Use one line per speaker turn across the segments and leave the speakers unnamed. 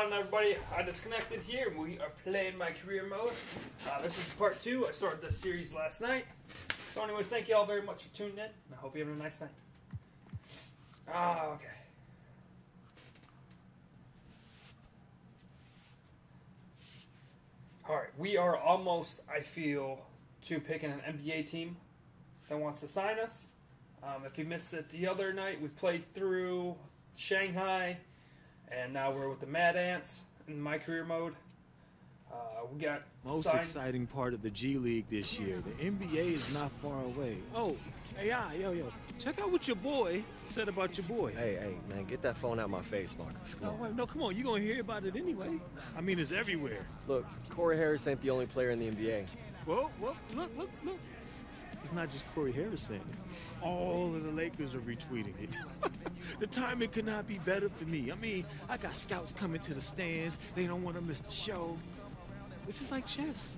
on, everybody? I disconnected here. We are playing my career mode. This is part 2. I started this series last night. So anyways, thank you all very much for tuning in. I hope you're having a nice night. Okay. Alright, we are almost, I feel, to picking an NBA team that wants to sign us. If you missed it the other night, we played through Shanghai, and now we're with the Mad Ants in my career mode. We got
most exciting part of the G League this year. The NBA is not far away. Oh, AI, yo, check out what your boy said about your boy.
Hey, man, get that phone out my face, Marcus.
No, wait, no, come on, you're gonna hear about it anyway. I mean, it's everywhere.
Look, Corey Harris ain't the only player in the NBA.
Well, look. It's not just Corey Harris saying it. All of the Lakers are retweeting it. The timing could not be better for me. I mean, I got scouts coming to the stands. They don't want to miss the show. This is like chess.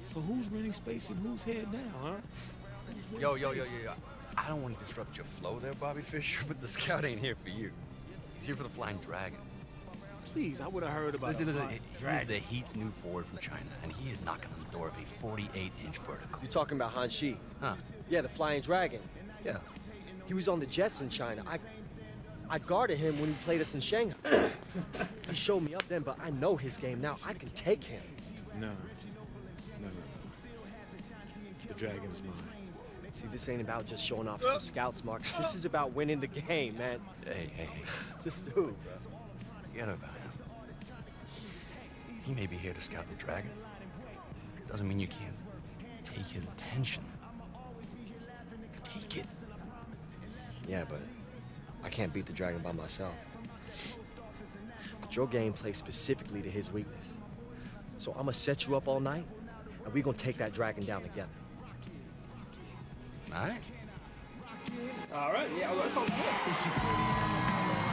So who's renting space in whose head now, huh?
Yo. I don't want to disrupt your flow there, Bobby Fischer, but the scout ain't here for you. He's here for the Flying Dragon.
Please, I would have heard about it.
He's the Heat's new forward from China, and he is knocking on the door of a 48-inch vertical.
You're talking about Han Shi?
Huh?
Yeah, the Flying Dragon.
Yeah.
He was on the Jets in China. I guarded him when he played us in Shanghai. He showed me up then, but I know his game now. I can take him.
No. The dragon is mine.
See, this ain't about just showing off some scouts, Marcus. This is about winning the game, man.
Hey.
This dude, bro.
Forget about him. He may be here to scout the dragon. Doesn't mean you can't take his attention. Take it.
Yeah, but I can't beat the dragon by myself. But your game plays specifically to his weakness. So I'm gonna set you up all night, and we're gonna take that dragon down together.
All right.
Alright, yeah, well, that sounds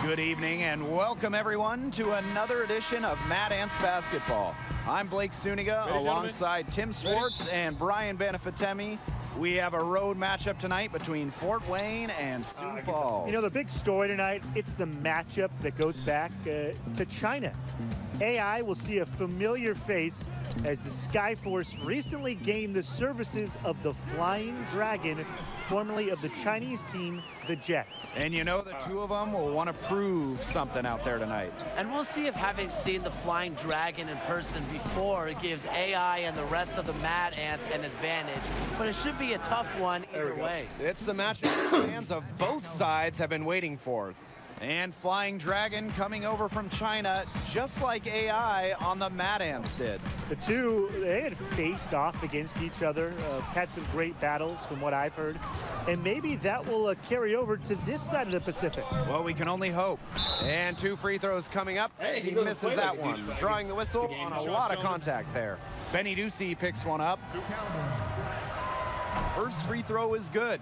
good.
Good evening and welcome everyone to another edition of Mad Ants Basketball. I'm Blake Suniga alongside Tim Swartz and Brian Banafitemi. We have a road matchup tonight between Fort Wayne and Sioux Falls.
You know, the big story tonight, it's the matchup that goes back to China. AI will see a familiar face as the Skyforce recently gained the services of the Flying Dragon, formerly of the Chinese team, the Jets.
And you know the two of them will want to prove something out there tonight.
And we'll see if having seen the Flying Dragon in person before gives AI and the rest of the Mad Ants an advantage. But it should be a tough one either way.
It's the matchup fans of both sides have been waiting for. And Flying Dragon coming over from China, just like AI on the Mad Ants did.
The two, they had faced off against each other, had some great battles from what I've heard. And maybe that will carry over to this side of the Pacific.
Well, we can only hope. And 2 free throws coming up.
Hey,
he misses that one. Drawing the whistle on a lot of contact there. Benny Ducey picks one up. First free throw is good.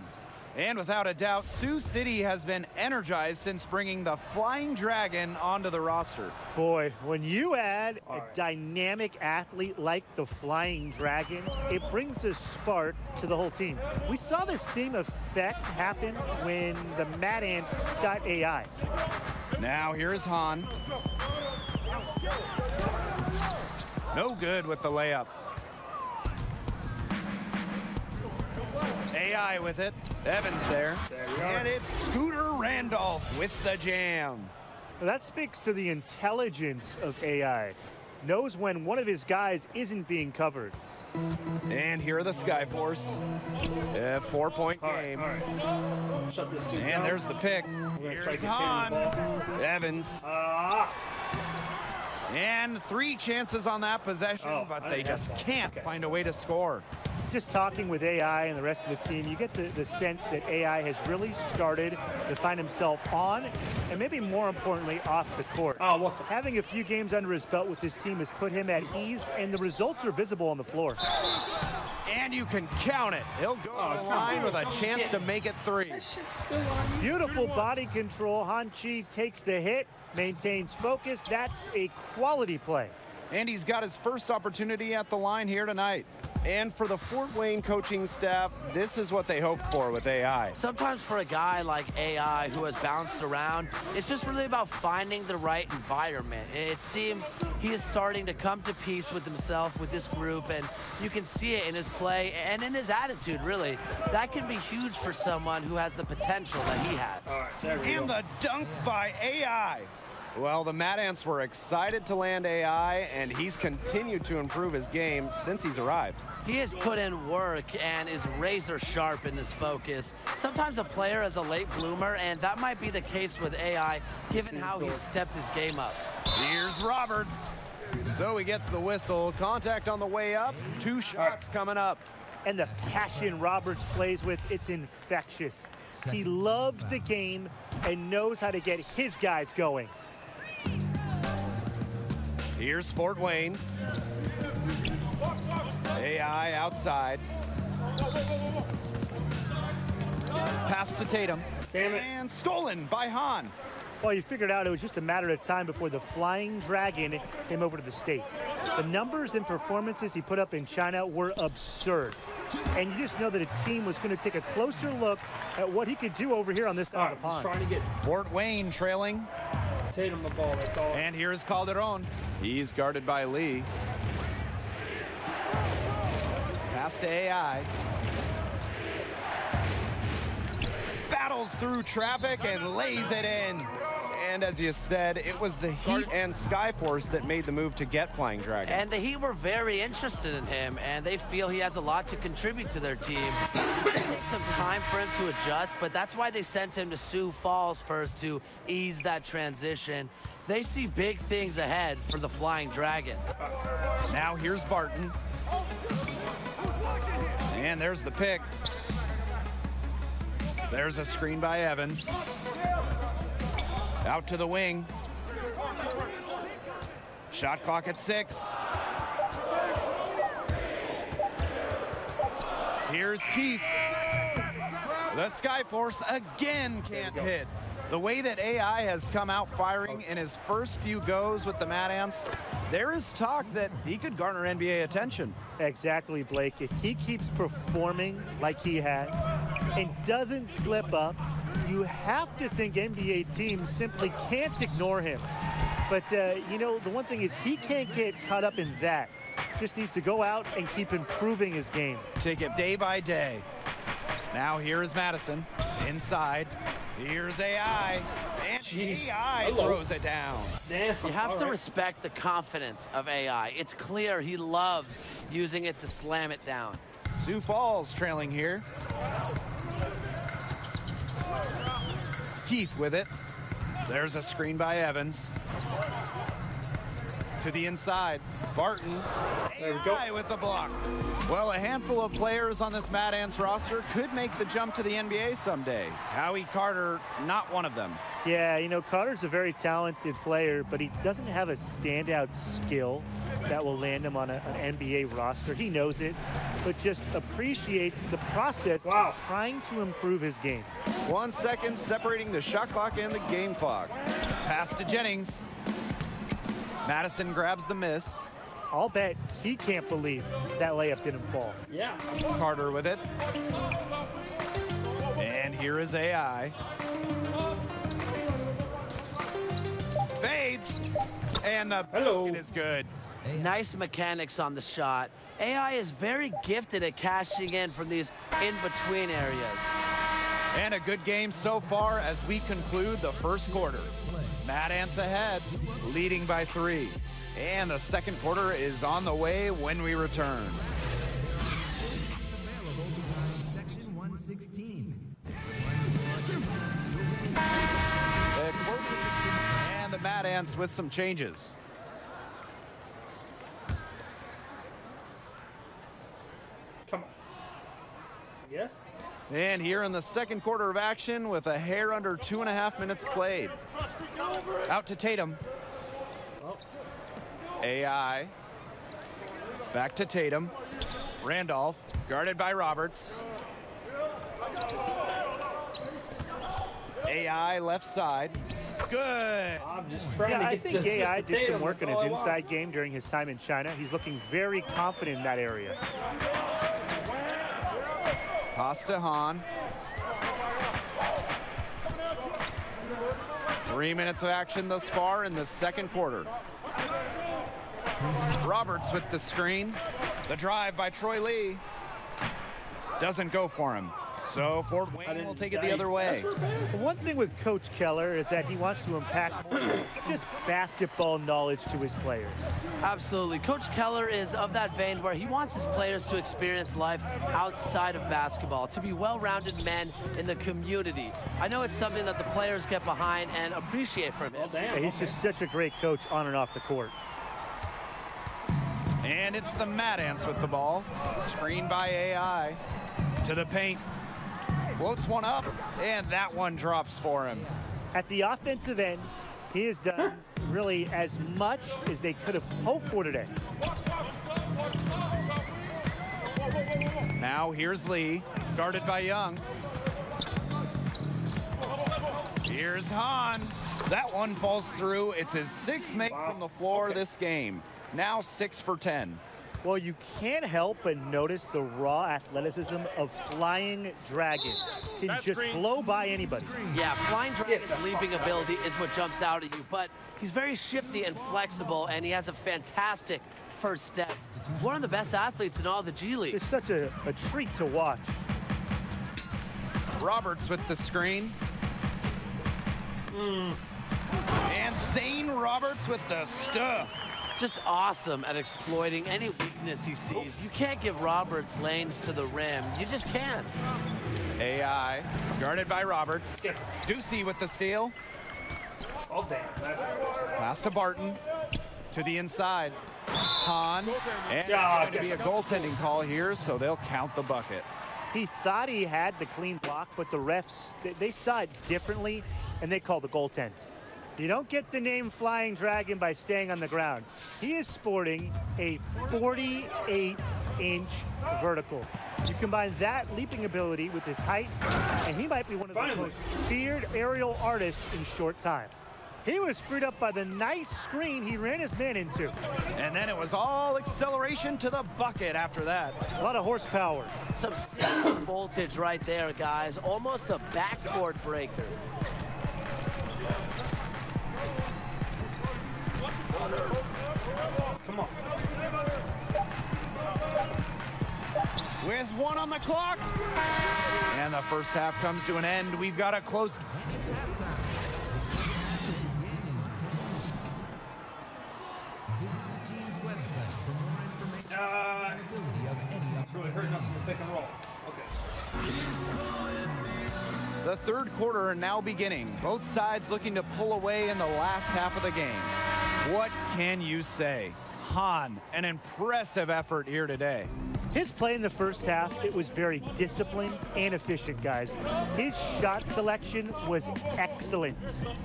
And without a doubt, Sioux City has been energized since bringing the Flying Dragon onto the roster.
Boy, when you add a dynamic athlete like the Flying Dragon, it brings a spark to the whole team. We saw the same effect happen when the Mad Ants got AI.
Now here is Han. No good with the layup. AI with it. Evans there. And it's Scooter Randolph with the jam.
Well, that speaks to the intelligence of AI. Knows when one of his guys isn't being covered.
And here are the Skyforce. 4-point game.
All right. Shut this dude down.
And there's the pick. Here's Han. Evans. And 3 chances on that possession, but they just can't find a way to score.
Just talking with AI and the rest of the team, you get the sense that AI has really started to find himself on, and maybe more importantly, off the court. Having a few games under his belt with this team has put him at ease, and the results are visible on the floor.
And you can count it. He'll go to the line with a chance to make it 3.
Beautiful body control. Han Chi takes the hit, maintains focus. That's a quality play.
And he's got his first opportunity at the line here tonight. And for the Fort Wayne coaching staff, this is what they hoped for with AI.
Sometimes for a guy like AI who has bounced around, it's just really about finding the right environment. It seems he is starting to come to peace with himself, with this group, and you can see it in his play and in his attitude, really. That can be huge for someone who has the potential that he has.
All right, there we
And
go.
the dunk by AI. Well, the Mad Ants were excited to land AI, and he's continued to improve his game since he's arrived.
He has put in work and is razor sharp in his focus. Sometimes a player is a late bloomer, and that might be the case with AI, given how he's stepped his game up.
Here's Roberts. So he gets the whistle. Contact on the way up. 2 shots coming up.
And the passion Roberts plays with, it's infectious. He loves the game and knows how to get his guys going.
Here's Fort Wayne. AI outside. Pass to Tatum.
Damn it.
And stolen by Hahn.
Well, you figured out it was just a matter of time before the Flying Dragon came over to the States. The numbers and performances he put up in China were absurd. And you just know that a team was going to take a closer look at what he could do over here on this
All
side
right,
of the
just
pond.
trying to get
Fort Wayne trailing.
Tatum the ball. That's all.
And here's Calderon. He's guarded by Lee. Pass to AI. Battles through traffic and lays it in. And as you said, it was the Heat and Skyforce that made the move to get Flying Dragon.
And the Heat were very interested in him, and they feel he has a lot to contribute to their team. It takes some time for him to adjust, but that's why they sent him to Sioux Falls first to ease that transition. They see big things ahead for the Flying Dragon.
Now here's Barton. And there's the pick. There's a screen by Evans. Out to the wing. Shot clock at 6. Here's Keith. The Skyforce again can't hit. The way that AI has come out firing in his first few goes with the Mad Ants, there is talk that he could garner NBA attention.
Exactly, Blake. If he keeps performing like he has and doesn't slip up, you have to think NBA teams simply can't ignore him. But, you know, the one thing is he can't get caught up in that. Just needs to go out and keep improving his game.
Take it day by day. Now here is Madison. Inside. Here's AI. And
Jeez.
AI
Hello.
throws it down.
Damn.
You have
All
to
right.
respect the confidence of AI. It's clear he loves using it to slam it down.
Sioux Falls trailing here. Keith with it. There's a screen by Evans. To the inside. Barton.
There we go.
AI with the block. Well, a handful of players on this Mad Ants roster could make the jump to the NBA someday. Howie Carter, not one of them.
Yeah, you know, Carter's a very talented player, but he doesn't have a standout skill that will land him on an NBA roster. He knows it, but just appreciates the process of trying to improve his game.
1 second separating the shot clock and the game clock. Pass to Jennings. Madison grabs the miss.
I'll bet he can't believe that layup didn't fall.
Yeah.
Carter with it. And here is AI. Fades. And the basket is good.
Nice mechanics on the shot. AI is very gifted at cashing in from these in-between areas.
And a good game so far as we conclude the first quarter. Mad Ants ahead, leading by 3. And the second quarter is on the way when we return.
Section 116.
And the Mad Ants with some changes.
Come on. Yes.
And here in the second quarter of action with a hair under 2.5 minutes played. Out to Tatum.
Oh.
AI. Back to Tatum. Randolph, guarded by Roberts. AI left side. good.
I'm just trying
Yeah,
to
I
get
think
this
AI
just to
did some
Tatum,
work on
that's
his
all I want.
inside game during his time in China. He's looking very confident in that area.
Pass to Han. 3 minutes of action thus far in the second quarter. Roberts with the screen. The drive by Troy Lee. Doesn't go for him. So Fort Wayne will take it the other way.
One thing with Coach Keller is that he wants to impact more just basketball knowledge to his players.
Absolutely. Coach Keller is of that vein where he wants his players to experience life outside of basketball, to be well-rounded men in the community. I know it's something that the players get behind and appreciate from him.
Yeah, he's just such a great coach on and off the court.
And it's the Mad Ants with the ball. Screened by AI. To the paint. Floats one up, and that one drops for him.
At the offensive end, he has done really as much as they could have hoped for today.
Now here's Lee, guarded by Young. Here's Han. That one falls through. It's his sixth make from the floor this game. Now 6 for 10.
Well, you can't help but notice the raw athleticism of Flying Dragon. Can just blow by anybody.
Yeah, Flying Dragon's leaping ability is what jumps out at you, but he's very shifty and flexible, and he has a fantastic first step. He's one of the best athletes in all the G League.
It's such a treat to watch.
Roberts with the screen. And Zane Roberts with the stuff.
Just awesome at exploiting any weakness he sees. You can't give Roberts lanes to the rim. You just can't.
AI, guarded by Roberts. Ducey with the steal.
Oh, damn. That's
Pass to Barton. To the inside. Han. And
God.
it's going to be a goaltending call here, so they'll count the bucket.
He thought he had the clean block, but the refs, they saw it differently, and they called the goaltend. You don't get the name Flying Dragon by staying on the ground. He is sporting a 48-inch vertical. You combine that leaping ability with his height, and he might be one of the most feared aerial artists in short time. He was freed up by the nice screen he ran his man into.
And then it was all acceleration to the bucket after that.
A lot of horsepower.
Some serious voltage right there, guys. Almost a backboard breaker.
Come on.
With 1 on the clock. And the first half comes to an end. We've got a close.
It's halftime. Visit the team's website for more information on the ability of any
It's really hurting us in the pick and roll. Okay.
The third quarter now beginning. Both sides looking to pull away in the last half of the game. What can you say? Han, an impressive effort here today.
His play in the first half, it was very disciplined and efficient, guys. His shot selection was excellent.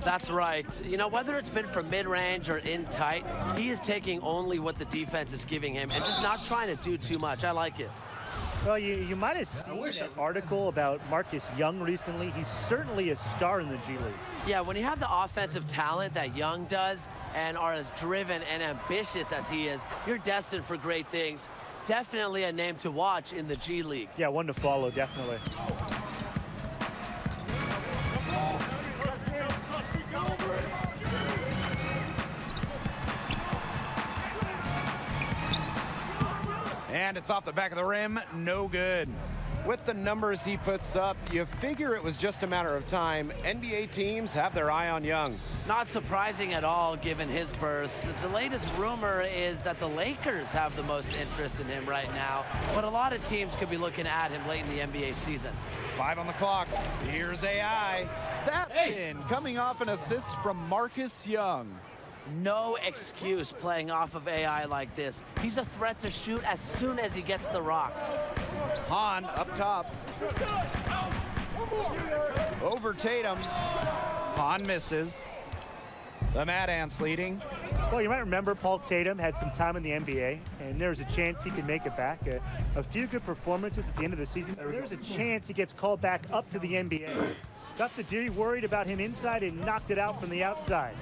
That's right. You know, whether it's been from mid-range or in tight, he is taking only what the defense is giving him and just not trying to do too much. I like it.
Well, you might have seen that article about Marcus Young recently. He's certainly a star in the G League.
Yeah, when you have the offensive talent that Young does and are as driven and ambitious as he is, you're destined for great things. Definitely a name to watch in the G League.
Yeah, one to follow, definitely.
And it's off the back of the rim, no good. With the numbers he puts up, you figure it was just a matter of time. NBA teams have their eye on Young.
Not surprising at all, given his burst. The latest rumor is that the Lakers have the most interest in him right now, but a lot of teams could be looking at him late in the NBA season.
5 on the clock. Here's AI. That's in, coming off an assist from Marcus Young.
No excuse playing off of AI like this. He's a threat to shoot as soon as he gets the rock.
Han up top. Over Tatum. Han misses. The Mad Ants leading.
Well, you might remember Paul Tatum had some time in the NBA, and there's a chance he could make it back. A few good performances at the end of the season. There's a chance he gets called back up to the NBA. Got the D worried about him inside and knocked it out from the outside.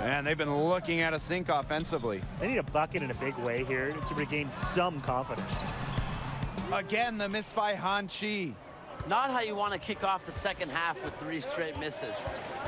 And they've been looking at a sink offensively.
They need a bucket in a big way here to regain some confidence.
Again, the miss by Han Chi.
Not how you want to kick off the second half with 3 straight misses.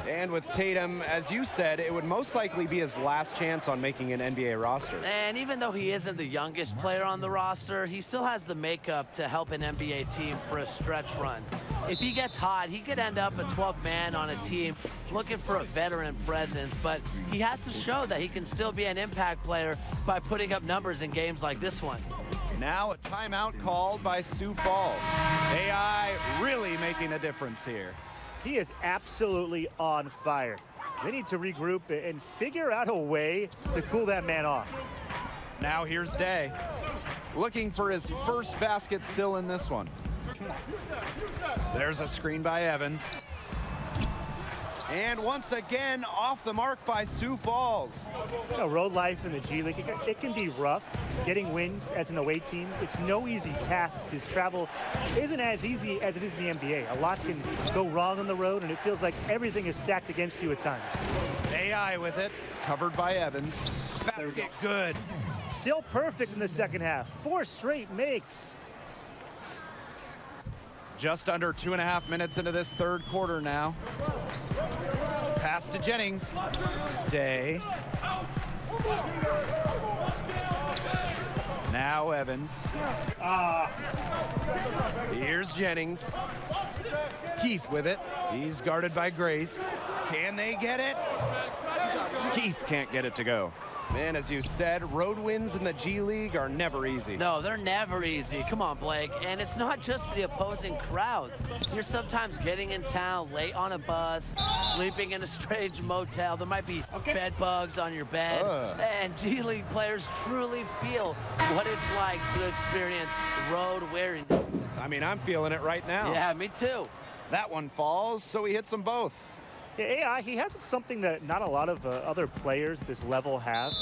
And with Tatum, as you said, it would most likely be his last chance on making an NBA roster.
And even though he isn't the youngest player on the roster, he still has the makeup to help an NBA team for a stretch run. If he gets hot, he could end up a 12th man on a team looking for a veteran presence, but he has to show that he can still be an impact player by putting up numbers in games like this one.
Now a timeout called by Sioux Falls. AI really making a difference here.
He is absolutely on fire. They need to regroup and figure out a way to cool that man off.
Now here's Day, looking for his first basket still in this one. There's a screen by Evans. And once again, off the mark by Sioux Falls.
You know, road life in the G League, it can be rough. Getting wins as an away team, it's no easy task because travel isn't as easy as it is in the NBA. A lot can go wrong on the road, and it feels like everything is stacked against you at times.
AI with it, covered by Evans. Basket good.
Still perfect in the second half. 4 straight makes.
Just under 2.5 minutes into this third quarter now. Pass to Jennings. Day. Now Evans. Here's Jennings. Keith with it. He's guarded by Grace. Can they get it? Keith can't get it to go. Man, as you said, road wins in the G League are never easy.
No, they're never easy. Come on, Blake. And it's not just the opposing crowds. You're sometimes getting in town late on a bus, sleeping in a strange motel. There might be bed bugs on your bed. And G League players truly feel what it's like to experience road weariness.
I mean, I'm feeling it right now.
Yeah, me too.
That one falls, so he hits them both.
Yeah, AI, he has something that not a lot of other players this level have.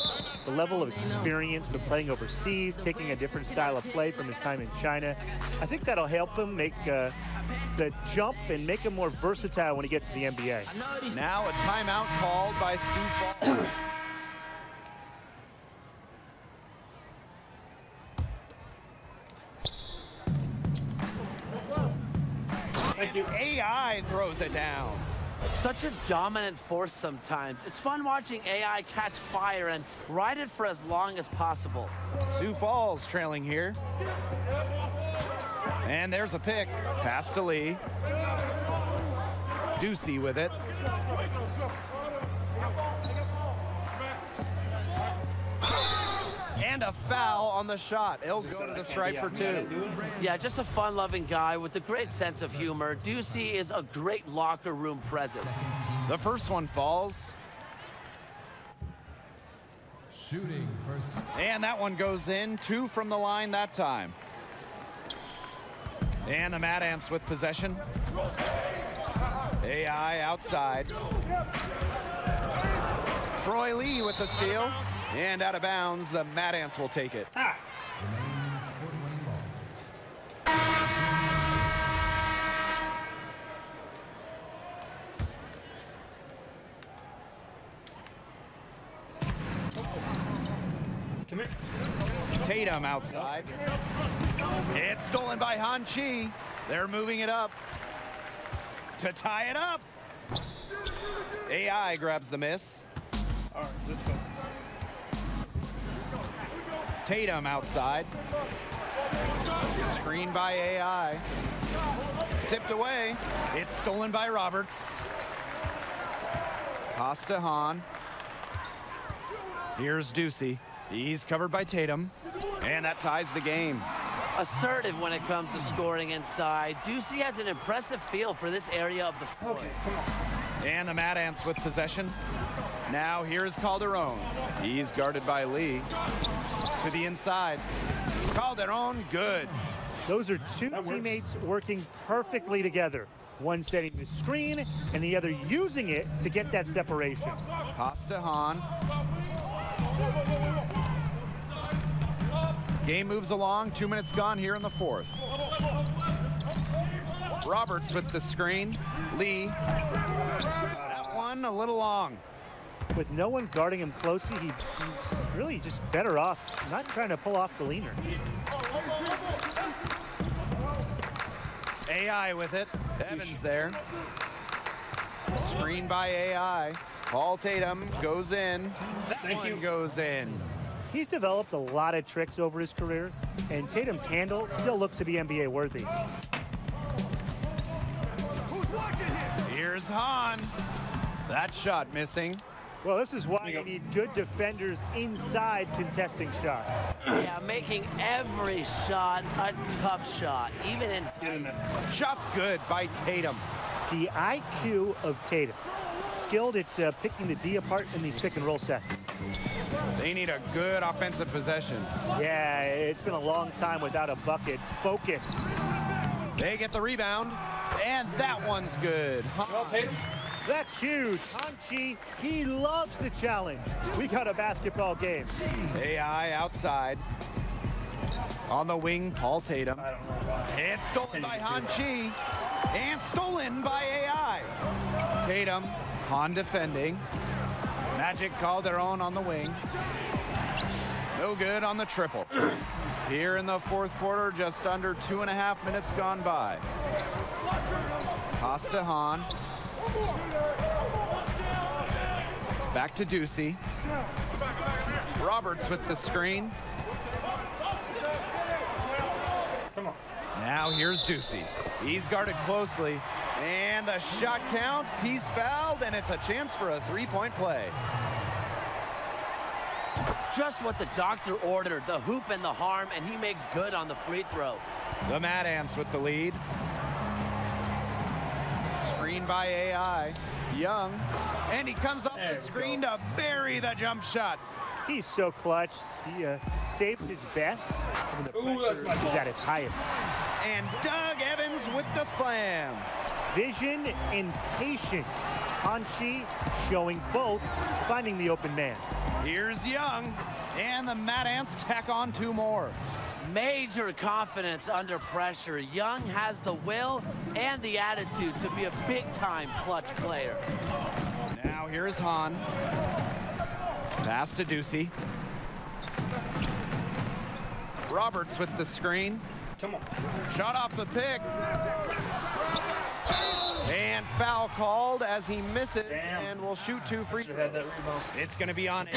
The level of experience for playing overseas, taking a different style of play from his time in China. I think that'll help him make the jump and make him more versatile when he gets to the NBA.
Now a timeout called by Sioux Falls.
Thank you.
AI throws it down.
Such a dominant force sometimes. It's fun watching AI catch fire and ride it for as long as possible.
Sioux Falls trailing here. And there's a pick. Pass to Lee. Ducey with it. And a foul on the shot. He'll go to the stripe for 2.
Yeah, just a fun-loving guy with a great sense of humor. Ducey is a great locker room presence.
The first one falls.
Shooting first.
And that one goes in. 2 from the line that time. And the Mad Ants with possession. AI outside. Troy Lee with the steal. And out of bounds, the Mad Ants will take it.
Remains Fort Wayne ball.
Come here.
Tatum outside. It's stolen by Han Chi. They're moving it up to tie it up. AI grabs the miss.
All right, let's go.
Tatum outside. Screen by AI. Tipped away. It's stolen by Roberts. Pass to Han. Here's Ducey. He's covered by Tatum. And that ties the game.
Assertive when it comes to scoring inside. Ducey has an impressive feel for this area of the floor.
Okay, come on.
And the Mad Ants with possession. Now here's Calderon. He's guarded by Lee. To the inside. Calderon, good.
Those are 2 teammates working perfectly together. One setting the screen and the other using it to get that separation.
Pass to Han. Game moves along. 2 minutes gone here in the fourth. Roberts with the screen. Lee. That one a little long.
With no one guarding him closely, he's really just better off not trying to pull off the leaner.
AI with it. Evans there. Screen by AI. Paul Tatum goes in. That one goes in.
He's developed a lot of tricks over his career, and Tatum's handle still looks to be NBA worthy.
Here's Hahn. That shot missing.
Well, this is why you need good defenders inside contesting shots.
Yeah, making every shot a tough shot, even in
Shot's good by Tatum.
The IQ of Tatum, skilled at picking the D apart in these pick and roll sets.
They need a good offensive possession.
Yeah, it's been a long time without a bucket. Focus.
They get the rebound, and that one's good.
Well, Tatum.
That's huge. Hanchi, he loves the challenge. We got a basketball game.
AI outside. On the wing, Paul Tatum.
I don't know why.
It's stolen by Hanchi. And stolen by AI. Tatum, Han defending. Magic Calderon on the wing. No good on the triple. Here in the fourth quarter, just under 2.5 minutes gone by. Costa Han. Back to Ducey. Roberts with the screen.
Come on.
Now here's Ducey. He's guarded closely. And the shot counts. He's fouled, and it's a chance for a three-point play.
just what the doctor ordered, the hoop and the harm, and he makes good on the free throw.
The Mad Ants with the lead. Screen by AI. Young. And he comes off the screen to bury the jump shot.
He's so clutch. He saves his best when the pressure is at its highest.
And Doug Evans with the slam.
Vision and patience. Hanchi showing both, finding the open man.
Here's Young. And the Mad Ants tack on two more.
Major confidence under pressure. Young has the will and the attitude to be a big-time clutch player.
Now here's Han. Pass to Ducey. Roberts with the screen.
Come on.
Shot off the pick. And foul called as he misses.
Damn.
And will shoot two free throws. It's going to be on.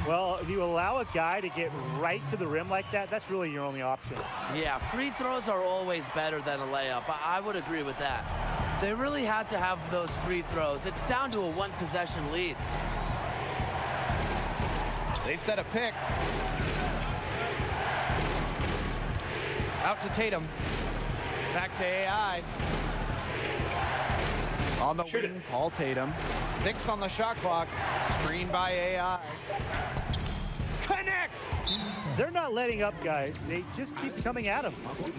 Well, if you allow a guy to get right to the rim like that, that's really your only option.
Yeah, free throws are always better than a layup. I would agree with that. They really had to have those free throws. It's down to a one-possession lead.
They set a pick. Out to Tatum. Back to AI. On the wing, Paul Tatum. 6 on the shot clock. Screen by AI. Connects!
They're not letting up, guys. They just keep coming at him.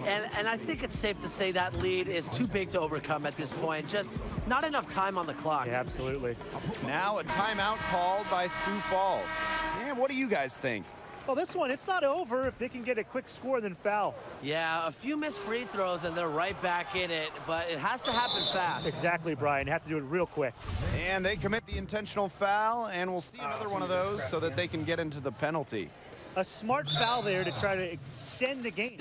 And I think it's safe to say that lead is too big to overcome at this point. Just not enough time on the clock.
Yeah, absolutely.
Now a timeout called by Sioux Falls. Yeah, what do you guys think?
Well, this one, it's not over if they can get a quick score then foul.
Yeah, a few missed free throws and they're right back in it, but it has to happen fast.
Exactly, Brian. Have to do it real quick.
And they commit the intentional foul, and we'll see another one of those so that they can get into the penalty.
A smart foul there to try to extend the game.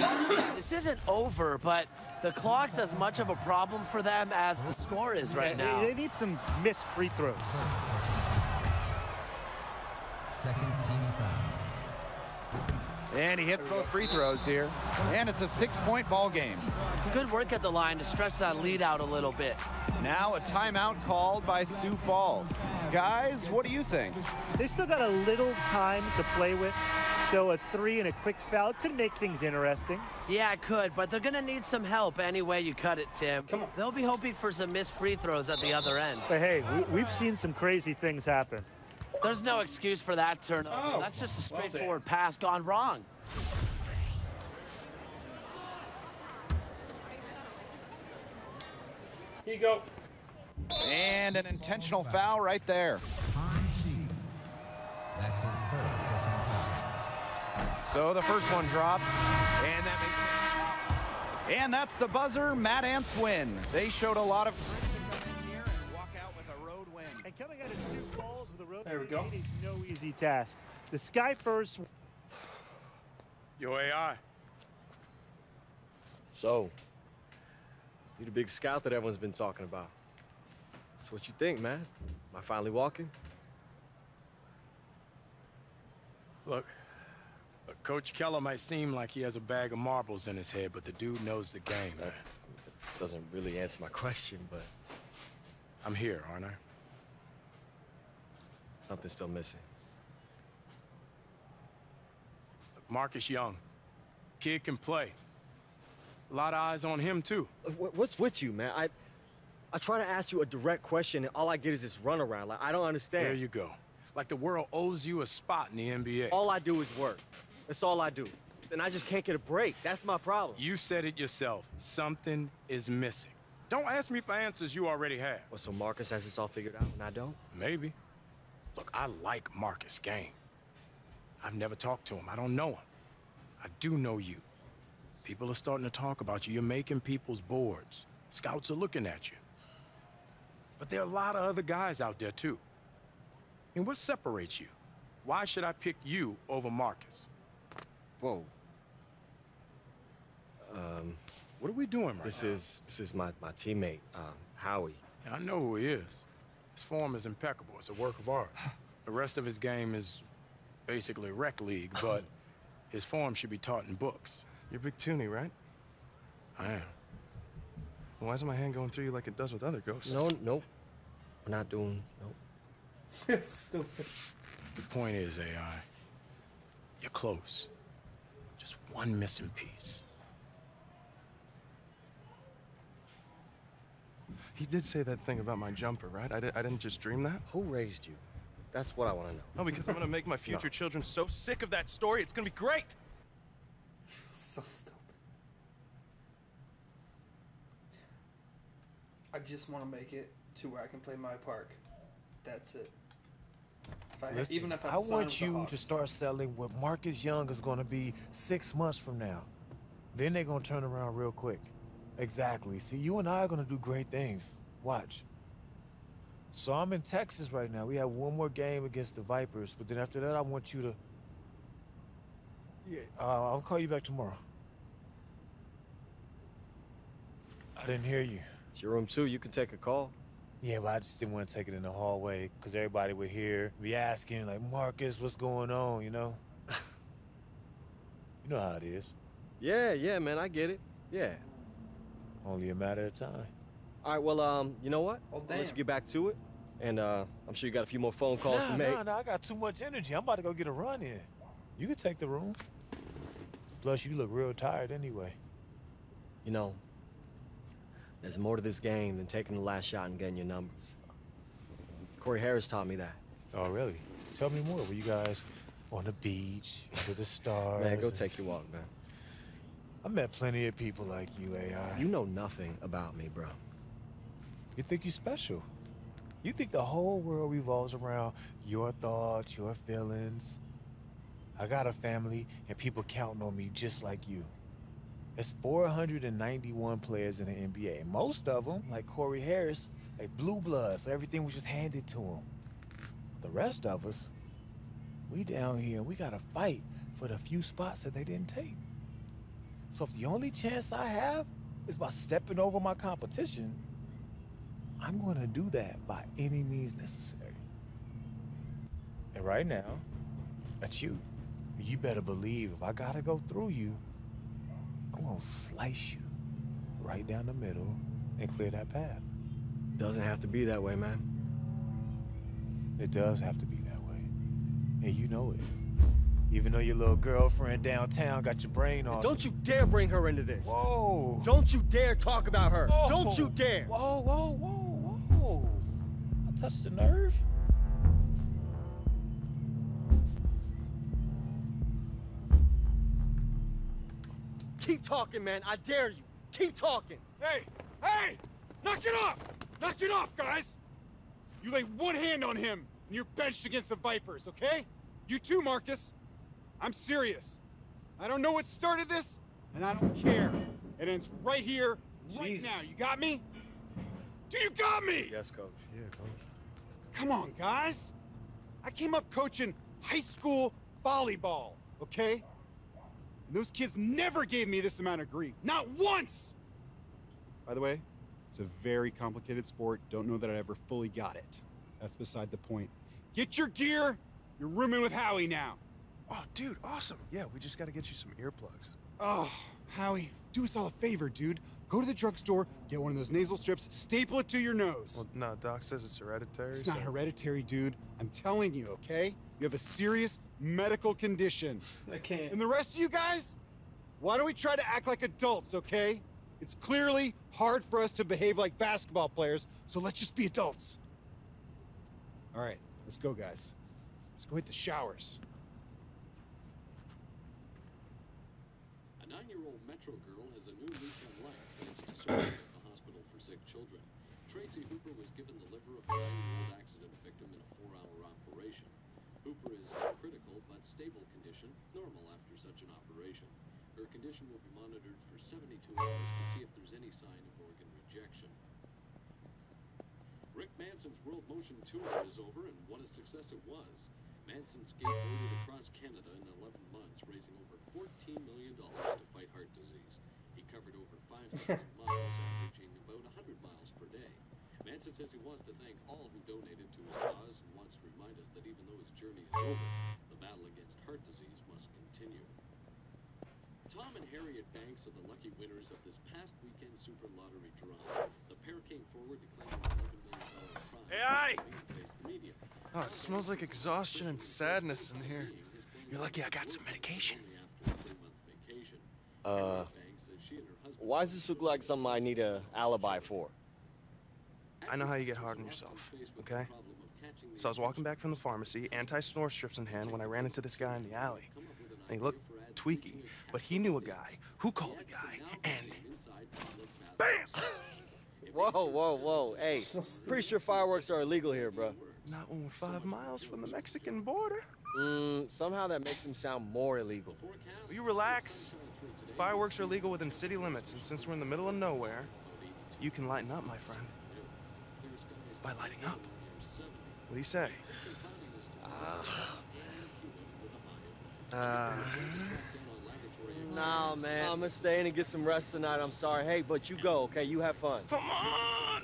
This isn't over, but the clock's as much of a problem for them as the score is right now.
They need some missed free throws.
Second team foul.
And he hits both free throws here. And it's a 6-point ball game.
Good work at the line to stretch that lead out a little bit.
Now a timeout called by Sioux Falls. Guys, what do you think?
They still got a little time to play with, so a 3 and a quick foul could make things interesting.
Yeah, it could, but they're going to need some help any way you cut it, Tim.
Come on.
They'll be hoping for some missed free throws at the other end.
But hey, we've seen some crazy things happen.
There's no excuse for that turnover.
Oh,
that's just a
well
straightforward pass gone wrong.
Here you go.
And an intentional foul right there.
Hanchi. That's his first personal foul.
So the first one drops, and that makes And that's the buzzer. Mad Ants win. They showed a lot of grit to come in here and walk out with a road win.
And coming out of Sioux Falls with a road
There we
win
go.
is no easy task. The Sky First.
Yo, AI.
So, you the big scout that everyone's been talking about. That's what you think, man. Am I finally walking?
Look, Coach Keller might seem like he has a bag of marbles in his head, but the dude knows the game, man.
That doesn't really answer my question, but
I'm here, aren't I?
something's still missing.
Look, Marcus Young. Kid can play. A lot of eyes on him, too.
What's with you, man? I try to ask you a direct question, and all I get is this runaround. Like, I don't understand.
There you go. Like the world owes you a spot in the NBA.
All I do is work. That's all I do. And I just can't get a break. That's my problem.
You said it yourself. Something is missing. Don't ask me for answers you already have.
Well, so Marcus has this all figured out, and I don't?
Maybe. Look, I like Marcus' game. I've never talked to him. I don't know him. I do know you. People are starting to talk about you. You're making people's boards. Scouts are looking at you. But there are a lot of other guys out there, too. And what separates you? Why should I pick you over Marcus?
Whoa.
What are we doing right now?
This is my teammate, Howie.
I know who he is. His form is impeccable. It's a work of art. The rest of his game is basically rec league, but his form should be taught in books.
You're Big Toonie, right?
I am.
Well, why isn't my hand going through you like it does with other ghosts?
No, nope. We're not doing, nope.
It's stupid.
The point is, AI, you're close. Just one missing piece.
He did say that thing about my jumper, right? I didn't just dream that?
Who raised you? That's what I want to know.
Oh, because I'm gonna make my future children so sick of that story, it's gonna be great!
So stupid. I just want to make it to where I can play my park. That's it.
Listen,
Even if
I want you to start selling what Marcus Young is going to be 6 months from now. Then they're going to turn around real quick. Exactly. See, you and I are going to do great things. Watch. So I'm in Texas right now. We have one more game against the Vipers, but then after that, I want you to... Yeah, I'll call you back tomorrow. I didn't hear you.
It's your room, too. You can take a call.
Yeah, but I just didn't want to take it in the hallway because everybody would hear, be asking, like, Marcus, what's going on, you know? You know how it is.
Yeah, man, I get it. Yeah.
Only a matter of time.
All right, well, you know what?
Oh,
I'll
damn.
let you get back to it. And I'm sure you got a few more phone calls to make.
Nah, I got too much energy. I'm about to go get a run in. You can take the room. Plus, you look real tired anyway.
You know, there's more to this game than taking the last shot and getting your numbers. Corey Harris taught me that.
Oh, really? Tell me more. Were you guys on the beach, under the stars?
Man, go take your walk, man.
I met plenty of people like you, AI.
You know nothing about me, bro.
You think you're special. You think the whole world revolves around your thoughts, your feelings. I got a family, and people counting on me just like you. There's 491 players in the NBA. Most of them, like Corey Harris, like blue blood, so everything was just handed to him. The rest of us, we down here, and we gotta fight for the few spots that they didn't take. So if the only chance I have is by stepping over my competition, I'm gonna do that by any means necessary. And right now, that's you. You better believe if I gotta go through you, I'm gonna slice you right down the middle and clear that path.
Doesn't have to be that way, man.
It does have to be that way. And you know it. Even though your little girlfriend downtown got your brain on.
Don't you dare bring her into this.
Whoa.
Don't you dare talk about her.
Whoa.
Don't you dare.
Whoa. I touched the nerve.
Keep talking, man. I dare you. Keep talking.
Hey! Knock it off! Knock it off, guys! You lay one hand on him, and you're benched against the Vipers, okay? You too, Marcus. I'm serious. I don't know what started this, and I don't care. It ends right here, right
Jesus.
now. You got me? Do you got me?
Yes, coach.
Yeah, coach.
Come on, guys. I came up coaching high school volleyball, okay? And those kids never gave me this amount of grief. Not once! By the way, it's a very complicated sport. Don't know that I ever fully got it. That's beside the point. Get your gear. You're rooming with Howie now.
Oh, dude, awesome. Yeah, we just gotta get you some earplugs.
Oh, Howie, do us all a favor, dude. Go to the drugstore, get one of those nasal strips, staple it to your nose.
Well, no, Doc says it's hereditary.
It's not hereditary, dude. I'm telling you, okay? You have a serious medical condition.
I can't.
And the rest of you guys, why don't we try to act like adults, okay? It's clearly hard for us to behave like basketball players, so let's just be adults. All right, let's go, guys. Let's go hit the showers.
A 9-year-old Metro girl has a new lease on life thanks to service at the hospital for sick children. Tracy Hooper was given the liver of a 9-year-old accident victim in a 4-hour operation. Hooper is in critical but stable condition, normal after such an operation. Her condition will be monitored for 72 hours to see if there's any sign of organ rejection. Rick Manson's World Motion Tour is over, and what a success it was. Manson skateboarded across Canada in 11 months, raising over $14 million to fight heart disease. He covered over 5,000 miles, averaging about 100 miles per day. Manson says he wants to thank all who donated to his cause and wants to remind us that even though his journey is over, the battle against heart disease must continue. Tom and Harriet Banks are the lucky winners of this past weekend Super Lottery draw. The pair came forward to claim an $11 million prize.
Hey,
to face the media.
Oh, it smells like exhaustion and sadness in here. You're lucky I got some medication.
Why does this look like something I need an alibi for?
I know how you get hard on yourself, okay? So I was walking back from the pharmacy, anti-snore strips in hand, when I ran into this guy in the alley. And he looked tweaky, but he knew a guy who called a guy, and BAM!
Whoa, whoa, whoa. Hey, pretty sure fireworks are illegal here, bro.
Not when we're 5 miles from the Mexican border.
Somehow that makes them sound more illegal.
Will you relax? Fireworks are illegal within city limits, and since we're in the middle of nowhere, you can lighten up, my friend. By lighting up. What do you say?
Nah, man. I'm gonna stay in and get some rest tonight. I'm sorry. Hey, but you go, okay? You have fun.
Come on!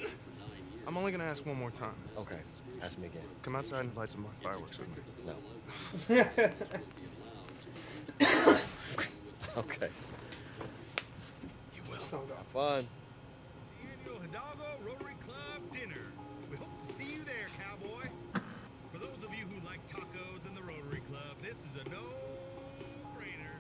I'm only gonna ask one more time.
Okay. Ask me again.
Come outside and light some more fireworks with me.
No. Okay.
You will.
Have fun.
Annual Hidalgo Rotary Club dinner. We hope to see you there, cowboy. For those of you who like tacos in the Rotary Club, this is a no-brainer.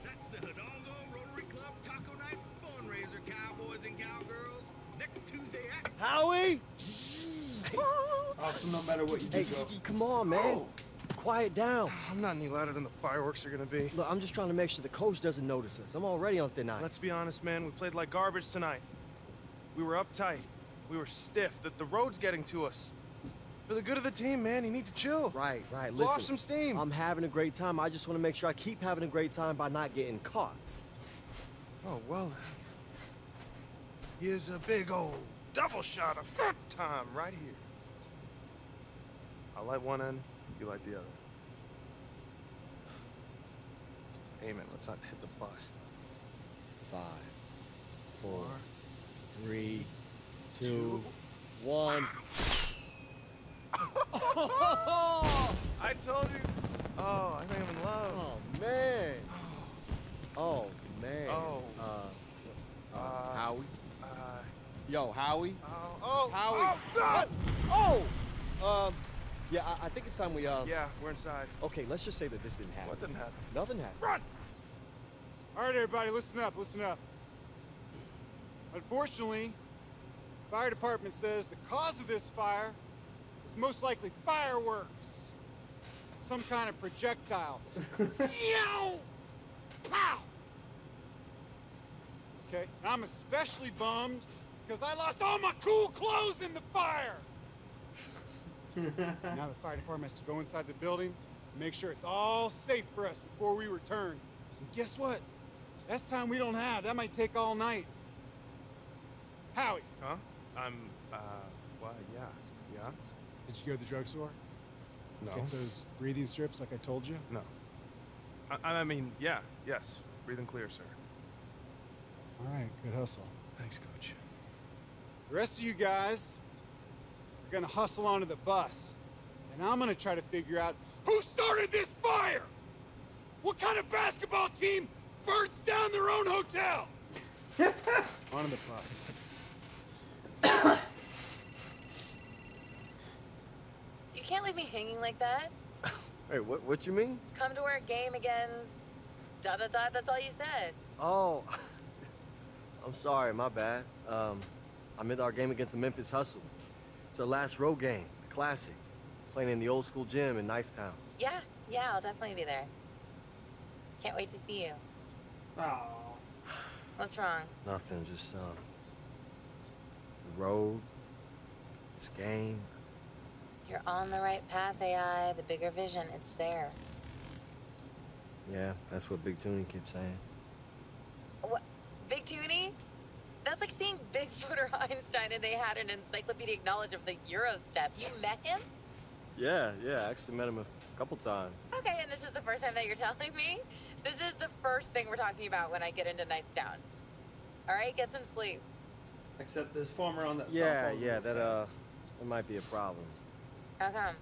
That's the Hidalgo Rotary Club Taco Night fundraiser, cowboys and cowgirls. Next Tuesday at
Howie!
Also, no matter what you do,
Hey,
go.
come on, man.
Oh.
Quiet down.
I'm not any louder than the fireworks are gonna be.
Look, I'm just trying to make sure the coach doesn't notice us. I'm already on thin ice.
Let's be honest, man. We played like garbage tonight. We were uptight. We were stiff. The road's getting to us. For the good of the team, man, you need to chill.
Right.
Blow
Listen,
off some steam.
I'm having a great time. I just want to make sure I keep having a great time by not getting caught.
Oh, well. Here's a big old double shot of good time right here. I'll light one end, you light the other. Hey, man, let's not hit the bus.
5, 4, 3, 2, 1.
I told you. Oh, I think I'm in love.
Oh, man. Oh, man.
Oh.
Howie? Yo, Howie?
Oh,
Howie.
God!
Yeah, I think it's time we,
Yeah, we're inside.
Okay, let's just say that this didn't happen.
What didn't happen?
Nothing happened.
Run!
All right, everybody, listen up, listen up. Unfortunately, the fire department says the cause of this fire is most likely fireworks. Some kind of projectile. Yow! Pow! Okay, and I'm especially bummed because I lost all my cool clothes in the fire. Now the fire department has to go inside the building and make sure it's all safe for us before we return. And guess what? That's time we don't have. That might take all night. Howie.
Huh? Well, yeah. Yeah?
Did you go to the drugstore?
No.
Get those breathing strips like I told you?
No. I mean, yeah, yes. Breathe and clear, sir.
All right, good hustle.
Thanks, Coach.
The rest of you guys are gonna hustle onto the bus. And I'm gonna try to figure out who started this fire! What kind of basketball team burns down their own hotel? Onto the bus.
You can't leave me hanging like that.
Wait, what you mean?
Come to our game against... da-da-da, that's all you said.
Oh, I'm sorry, my bad. I meant our game against the Memphis Hustle. It's our last road game, the classic. Playing in the old school gym in Nicetown.
Yeah, I'll definitely be there. Can't wait to see you.
Oh.
What's wrong?
Nothing, just, the road, this game.
You're on the right path, AI. The bigger vision, it's there.
Yeah, that's what Big Toonie keeps saying.
What? Big Toonie? That's like seeing Bigfoot or Einstein and they had an encyclopedic knowledge of the Euro step. You met him?
Yeah, I actually met him a couple times.
Okay, and this is the first time that you're telling me? This is the first thing we're talking about when I get into Nightstown. All right, get some sleep.
Except there's former on that
Yeah,
cell phone.
that might be a problem.
How come?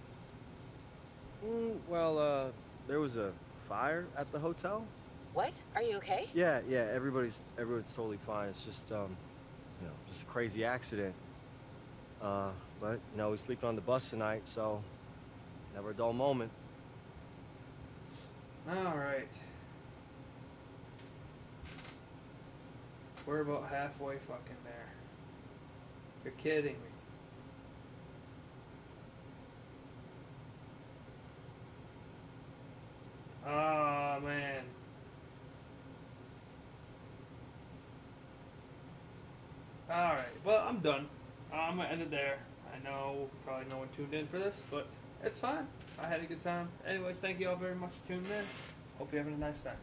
Well, there was a fire at the hotel.
What? Are you okay?
Yeah, everyone's totally fine. It's just, just a crazy accident. But, we sleep on the bus tonight, so never a dull moment.
All right. We're about halfway fucking there. You're kidding me. Oh, man. Alright, well, I'm done. I'm going to end it there. I know probably no one tuned in for this, but it's fine. I had a good time. Anyways, thank you all very much for tuning in. Hope you're having a nice time.